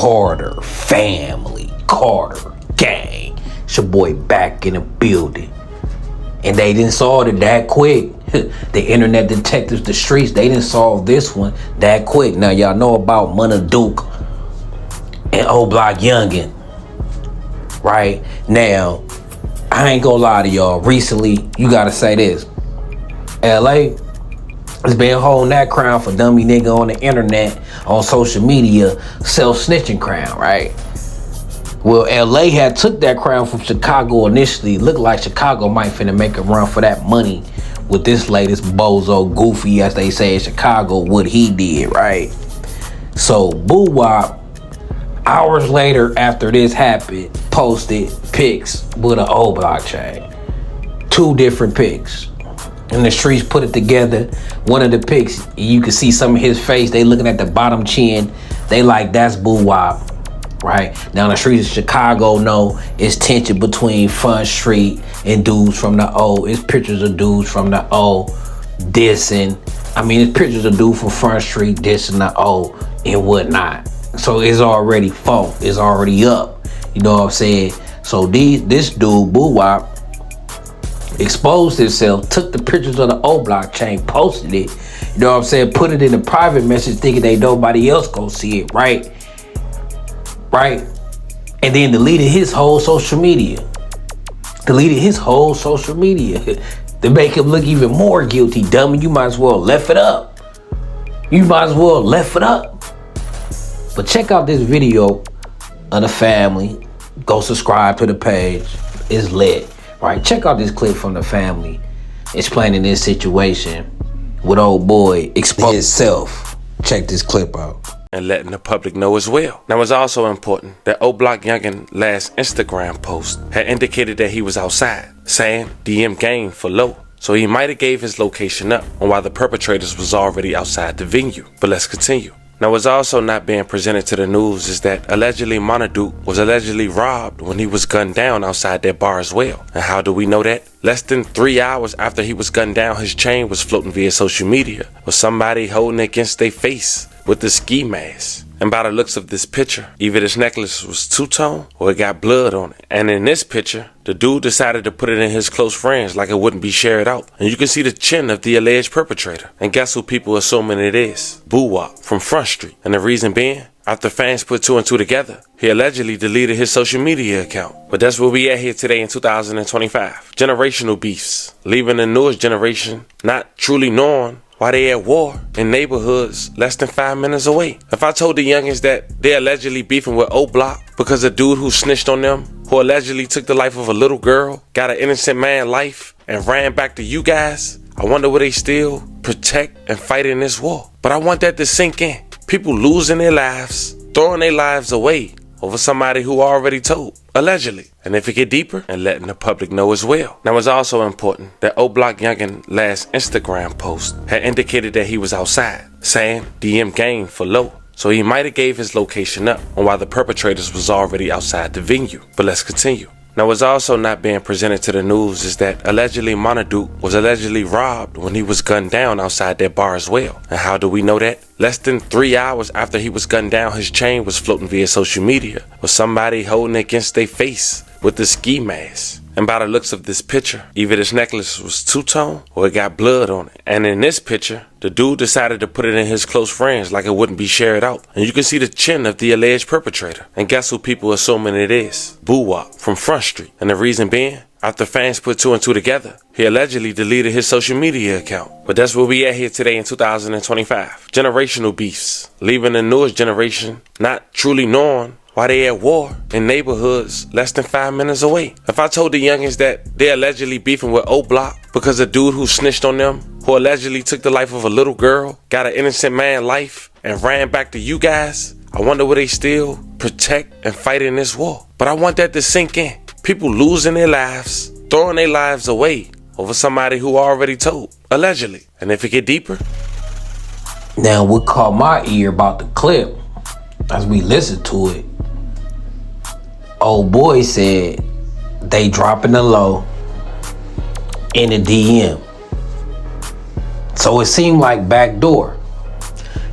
Carter family, Carter gang. It's your boy back in the building. And they didn't solve it that quick. The internet detectives, the streets, they didn't solve this one that quick. Now y'all know about Munna Duke and OBlock youngin. Right? Now, I ain't gonna lie to y'all. Recently, you gotta say this. LA has been holding that crown for dummy nigga on the internet, on social media, self-snitching crown, right? Well, LA had took that crown from Chicago initially. Looked like Chicago might finna make a run for that money with this latest bozo goofy, as they say in Chicago, what he did, right? So Buwop, hours later after this happened, posted pics with an OBlock chain. 2 different pics. And the streets put it together. One of the pics, you can see some of his face. They looking at the bottom chin. They like, that's Buwop, right? Now the streets of Chicago know it's tension between Front Street and dudes from the O. It's pictures of dudes from the O dissing. I mean, it's pictures of dudes from Front Street dissing the O and whatnot. So it's already funk. It's already up. You know what I'm saying? So this dude, Buwop, exposed himself, took the pictures of the OBlock chain, posted it, you know what I'm saying, put it in a private message thinking they nobody else gonna see it, right? And then deleted his whole social media. To make him look even more guilty, dummy. You might as well left it up. But check out this video of the family. Go subscribe to the page. It's lit. Right, check out this clip from the family explaining this situation with old boy exposing himself. Check this clip out. And letting the public know as well. Now, it's also important that OBlock youngin' last Instagram post had indicated that he was outside, saying DM game for low. So he might have gave his location up on why the perpetrators was already outside the venue. But let's continue. Now, what's also not being presented to the news is that allegedly Munna Duke was allegedly robbed when he was gunned down outside that bar as well. And how do we know that? Less than 3 hours after he was gunned down, his chain was floating via social media with somebody holding it against their face with the ski mask. And by the looks of this picture, either this necklace was two-tone or it got blood on it. And in this picture, the dude decided to put it in his close friends like it wouldn't be shared out. And you can see the chin of the alleged perpetrator. And guess who people assuming it is? Buwop from Front Street. And the reason being, after fans put 2 and 2 together, he allegedly deleted his social media account. But that's where we at here today in 2025. Generational beefs, leaving the newest generation not truly knowing why they at war in neighborhoods less than 5 minutes away. If I told the youngins that they're allegedly beefing with OBlock because a dude who snitched on them, who allegedly took the life of a little girl, got an innocent man life, and ran back to you guys, I wonder will they still protect and fight in this war? But I want that to sink in. People losing their lives, throwing their lives away over somebody who already told, allegedly. And if it get deeper, and letting the public know as well. Now, it's also important that OBlock youngin' last Instagram post had indicated that he was outside, saying DM game for low. So he might have gave his location up on why the perpetrators was already outside the venue. But let's continue. Now, what's also not being presented to the news is that allegedly Munna Duke was allegedly robbed when he was gunned down outside that bar as well. And how do we know that? Less than 3 hours after he was gunned down, his chain was floating via social media with somebody holding it against their face with the ski mask. And by the looks of this picture, either this necklace was two-tone or it got blood on it. And in this picture, the dude decided to put it in his close friends like it wouldn't be shared out. And you can see the chin of the alleged perpetrator. And guess who people assuming it is? Buwop from Front Street. And the reason being, after fans put 2 and 2 together, he allegedly deleted his social media account. But that's where we at here today in 2025. Generational beefs, leaving the newest generation not truly knowing why they at war in neighborhoods less than 5 minutes away. If I told the youngins that they're allegedly beefing with OBlock because a dude who snitched on them, who allegedly took the life of a little girl, got an innocent man life, and ran back to you guys, I wonder will they still protect and fight in this war? But I want that to sink in. People losing their lives, throwing their lives away over somebody who already told, allegedly. And if it get deeper? Now, what caught my ear about the clip, as we listened to it, old boy said they dropping the low in the DM. So it seemed like backdoor.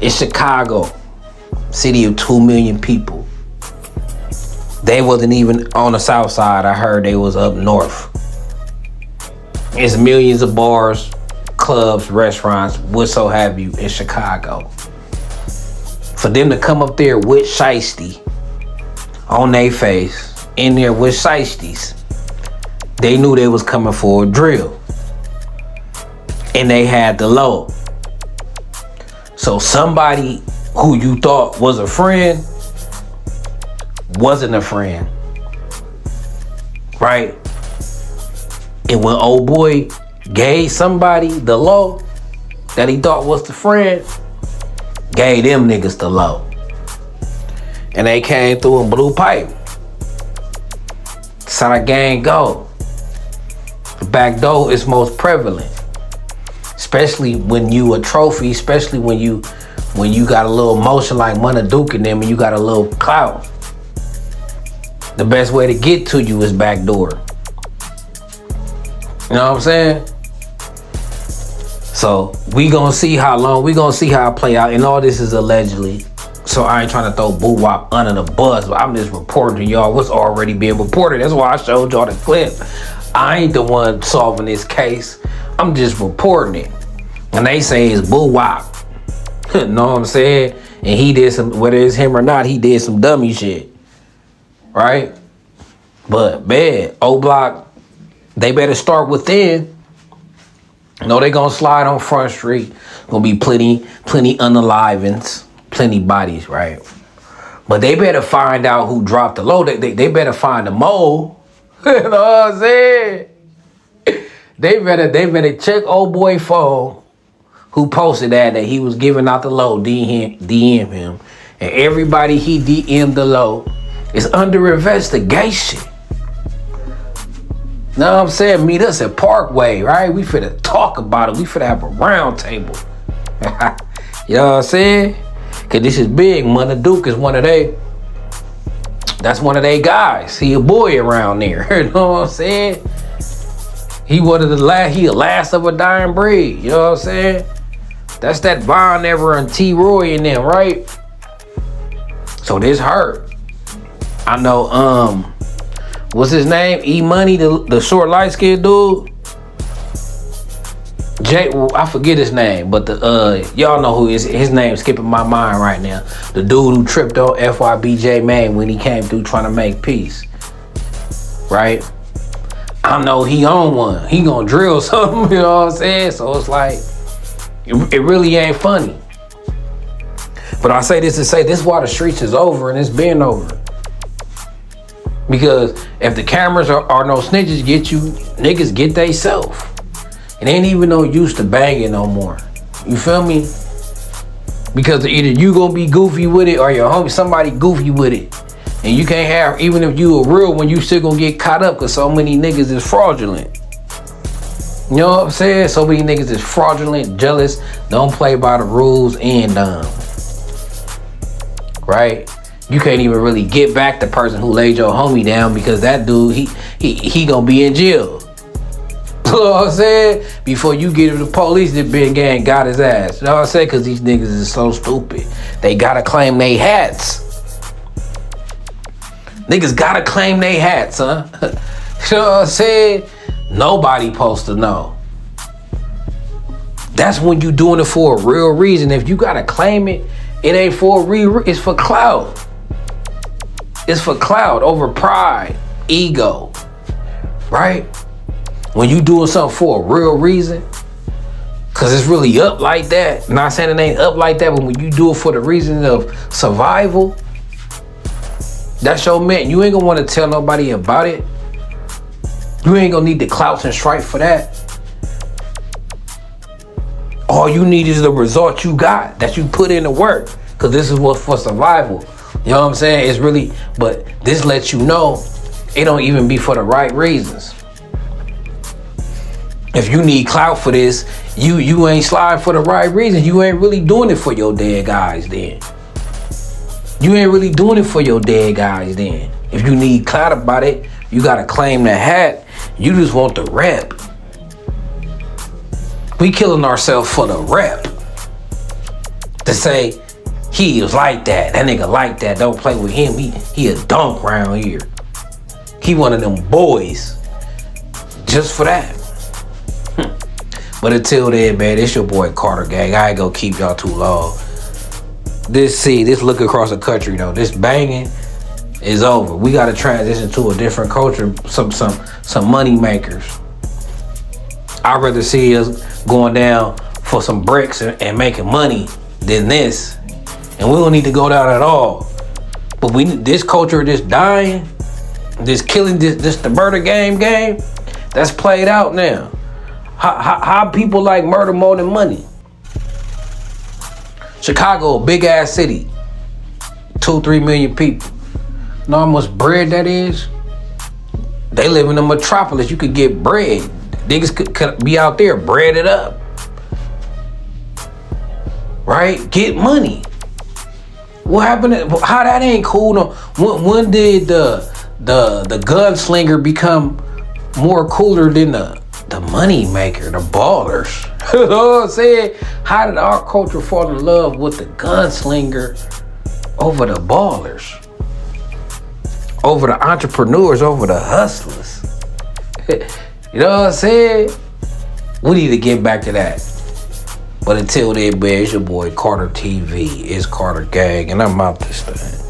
It's Chicago, city of 2 million people. They wasn't even on the south side. I heard they was up north. It's millions of bars, clubs, restaurants, what so have you in Chicago. For them to come up there with shiesty on their face, in there with shiesties, they knew they was coming for a drill. And they had the low. So somebody who you thought was a friend wasn't a friend. Right? And when old boy gave somebody the low that he thought was the friend, gave them niggas the low. And they came through and blew pipe. That's how the gang go. The backdoor is most prevalent. Especially when you a trophy, especially when you got a little motion like Munna Duke in them and you got a little clout. The best way to get to you is backdoor. You know what I'm saying? So we gonna see how long, we gonna see how it play out. And all this is allegedly. So I ain't trying to throw Buwop under the bus, but I'm just reporting to y'all what's already being reported. That's why I showed y'all the clip. I ain't the one solving this case. I'm just reporting it. And they say it's Buwop. Know what I'm saying? And he did some, whether it's him or not, he did some dummy shit. Right? But man, OBlock, they better start within. No, they gonna slide on Front Street. Gonna be plenty unaliveds, plenty bodies, right? But they better find out who dropped the low. They better find the mole. You know what I'm saying? They better check old boy phone who posted that he was giving out the low, DM him. And everybody he DM'd the low is under investigation. Know what I'm saying? Meet us at Parkway, right? We finna talk about it. We finna have a round table. You know what I'm saying? Cause this is big. Munna Duke is that's one of they guys. He a boy around there. You know what I'm saying? He one of he a last of a dying breed. You know what I'm saying? That's that Von Ever and T. Roy in them, right? So this hurt. I know, what's his name? E-Money, the short light-skinned dude? I forget his name, but y'all know who his name's skipping my mind right now. The dude who tripped on FYBJ Main when he came through trying to make peace. Right? I know he on one. He gonna drill something, you know what I'm saying? So it's like, it really ain't funny. But I say this to say, this is why the streets is over and it's been over. Because if the cameras are no snitches, niggas get they self. It ain't even no use to banging no more. You feel me? Because either you gonna be goofy with it or your homie, somebody goofy with it. And you can't have, even if you a real one, you still gonna get caught up because so many niggas is fraudulent. You know what I'm saying? So many niggas is fraudulent, jealous, don't play by the rules, and dumb. Right? You can't even really get back the person who laid your homie down because that dude, he gonna be in jail. You know what I'm saying? Before you get to the police, the big gang got his ass. You know what I'm saying? Because these niggas is so stupid. They gotta claim they hats. Niggas gotta claim they hats, huh? You know what I'm saying? Nobody supposed to know. That's when you doing it for a real reason. If you gotta claim it, it ain't for a real, it's for clout. It's for clout over pride, ego, right? When you doing something for a real reason, cause it's really up like that. I'm not saying it ain't up like that, but when you do it for the reason of survival, that's your man. You ain't gonna wanna tell nobody about it. You ain't gonna need the clouts and stripe for that. All you need is the result you got, that you put in the work. Cause this is what's for survival. You know what I'm saying? It's really, but this lets you know it don't even be for the right reasons. If you need clout for this, you ain't sliding for the right reasons. You ain't really doing it for your dead guys then. You ain't really doing it for your dead guys then. If you need clout about it, you gotta claim the hat. You just want the rep. We killing ourselves for the rep. To say, He was like that. That nigga like that. Don't play with him. He a dunk round here. He one of them boys. Just for that. But until then, man, it's your boy Carter Gang. I ain't gonna keep y'all too long. This look across the country though. This banging is over. We gotta transition to a different culture. Some money makers. I'd rather see us going down for some bricks and making money than this. And we don't need to go down at all. But this culture, this dying, this killing, this the murder game, that's played out now. How people like murder more than money? Chicago, a big ass city, 2-3 million people. Know how much bread that is? They live in a metropolis. You could get bread. Niggas could be out there breaded up, right? Get money. What happened? How that ain't cool? No. When did the gunslinger become more cooler than the money maker, the ballers? You know what I'm saying? How did our culture fall in love with the gunslinger over the ballers, over the entrepreneurs, over the hustlers? You know what I'm saying? We need to get back to that. But until then, man, it's your boy Carter TV. It's Carter Gang, and I'm out this thing.